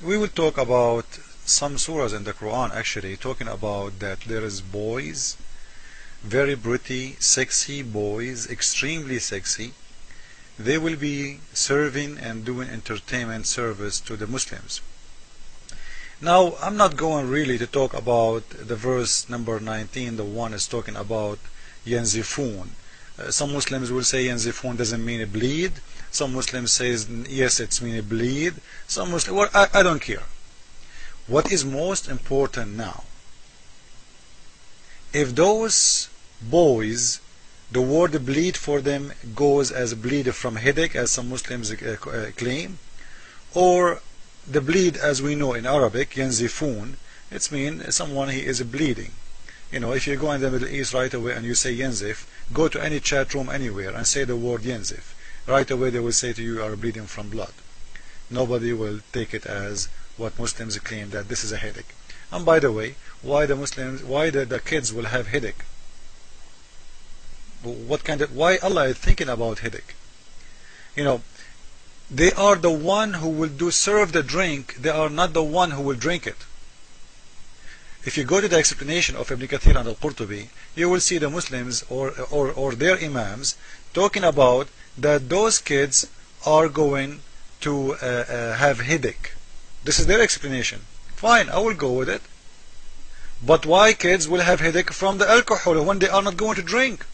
We will talk about some surahs in the Quran actually talking about that there is boys, very pretty, sexy boys, extremely sexy. They will be serving and doing entertainment service to the Muslims. Now, I'm not going really to talk about the verse number 19, the one is talking about yanzifun. Some Muslims will say yanzifun doesn't mean a bleed. Some Muslims say yes, it's mean a bleed. Some Muslims, well, I don't care. What is most important now, if those boys, the word bleed for them goes as bleed from headache, as some Muslims claim, or the bleed as we know in Arabic, yanzifun, it's mean someone he is bleeding. You know, if you go in the Middle East right away and you say yanzif, go to any chat room anywhere and say the word yanzif. Right away they will say to you, you are bleeding from blood. Nobody will take it as what Muslims claim, that this is a headache. And by the way, why the kids will have headache? Why Allah is thinking about headache? You know, they are the one who will serve the drink, they are not the one who will drink it. If you go to the explanation of Ibn Kathir and Al-Qurtubi, you will see the Muslims or their imams talking about that those kids are going to have headache. This is their explanation. Fine, I will go with it. But why kids will have headache from the alcohol when they are not going to drink?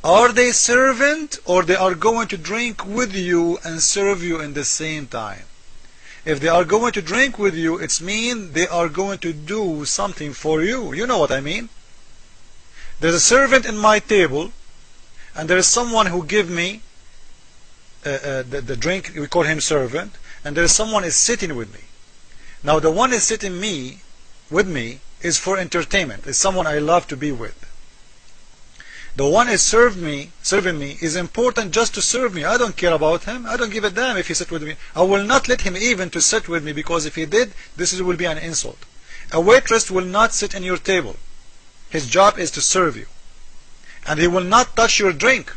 Are they servant or they are going to drink with you and serve you in the same time? If they are going to drink with you, it's mean they are going to do something for you. You know what I mean? There's a servant in my table, and there is someone who give me the drink. We call him servant, and there is someone is sitting with me. Now the one is sitting with me is for entertainment. It's someone I love to be with. The one is serving me is important just to serve me. I don't care about him. I don't give a damn if he sit with me. I will not let him even to sit with me, because if he did, this will be an insult. A waitress will not sit in your table. His job is to serve you. And he will not touch your drink.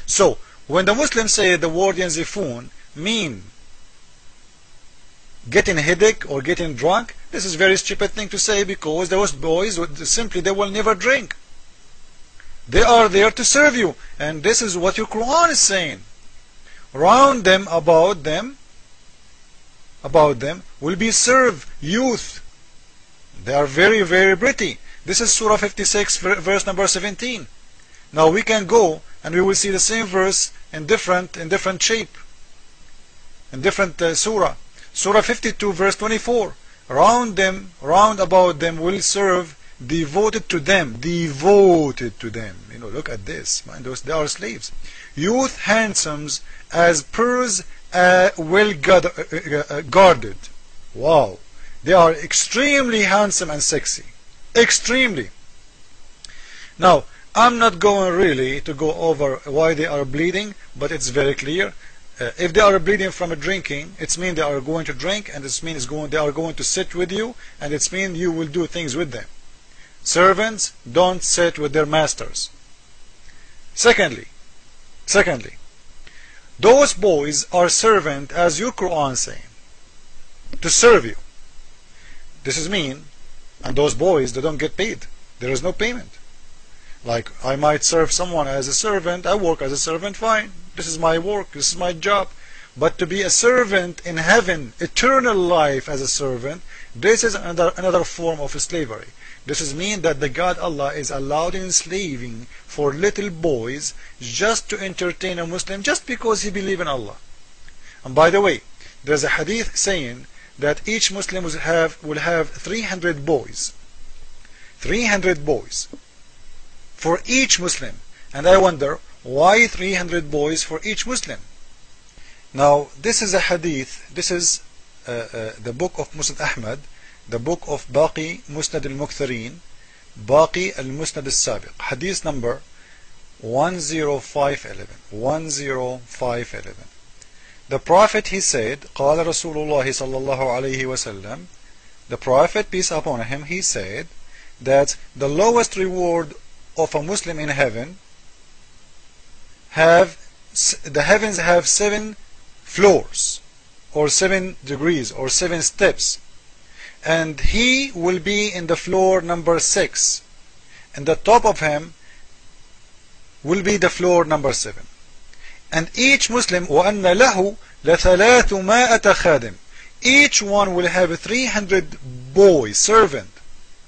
So, when the Muslims say the word yanzifun mean getting a headache or getting drunk, this is a very stupid thing to say, because those boys simply they will never drink. They are there to serve you, and this is what your Quran is saying. Round them, about them will be served youth. They are very, very pretty. This is Surah 56, verse number 17. Now we can go and we will see the same verse in different shape, in different surah. Surah 52, verse 24. Round about them will serve devoted to them. You know, look at this. Mind, they are slaves. Youth handsomes as pearls well guarded. Wow. They are extremely handsome and sexy. Extremely. Now, I'm not going really to go over why they are bleeding, but it's very clear. If they are bleeding from a drinking, it means they are going to drink, and it means they are going to sit with you, and it means you will do things with them. Servants don't sit with their masters. Secondly, those boys are servant, as your Quran saying, to serve you. This is mean, and those boys, they don't get paid. There is no payment. Like, I might serve someone as a servant, I work as a servant, fine. This is my work, this is my job. But to be a servant in heaven, eternal life as a servant, this is another form of slavery. This is mean that the God Allah is allowed enslaving for little boys just to entertain a Muslim, just because he believes in Allah. And by the way, there's a hadith saying that each Muslim will have 300 boys. 300 boys for each Muslim. And I wonder, why 300 boys for each Muslim? Now, this is a hadith. This is the book of Musnad Ahmad, the book of Baqi Musnad al-Muktharin, Baqi al-Musnad al-Sabiq, hadith number 10511. 10511. The Prophet, he said, قال رسول الله صلى الله عليه وسلم, the Prophet, peace upon him, he said that the lowest reward of a Muslim in heaven the heavens have 7 floors. or 7 degrees or 7 steps, and he will be in the floor number 6, and the top of him will be the floor number 7. And each Muslim, وَأَنَّ لَهُ لَثَلَاثُمَائَةَ خَادِمٍ, each one will have 300 boys, servant.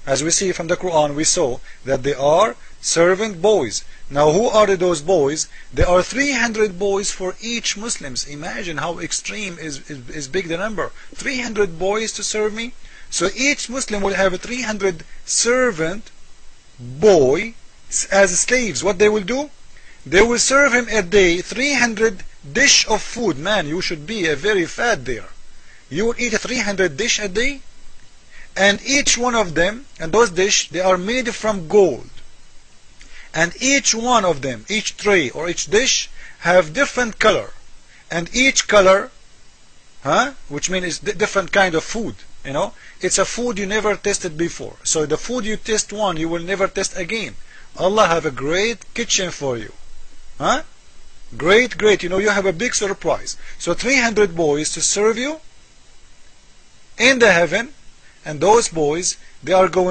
As we see from the Quran, we saw that they are servant boys. Now who are those boys? There are 300 boys for each Muslims. Imagine how extreme is big the number. 300 boys to serve me. So each Muslim will have 300 servant boy as slaves. What they will do? They will serve him a day 300 dish of food. Man, you should be a very fat there. You will eat a 300 dish a day, and each one of them, and those dish, they are made from gold. And each one of them, each tray or each dish, have different color, and each color, which means it's different kind of food. You know, it's a food you never tasted before. So the food you taste one, you will never taste again. Allah have a great kitchen for you. Great. You know, you have a big surprise. So 300 boys to serve you in the heaven, and those boys, they are going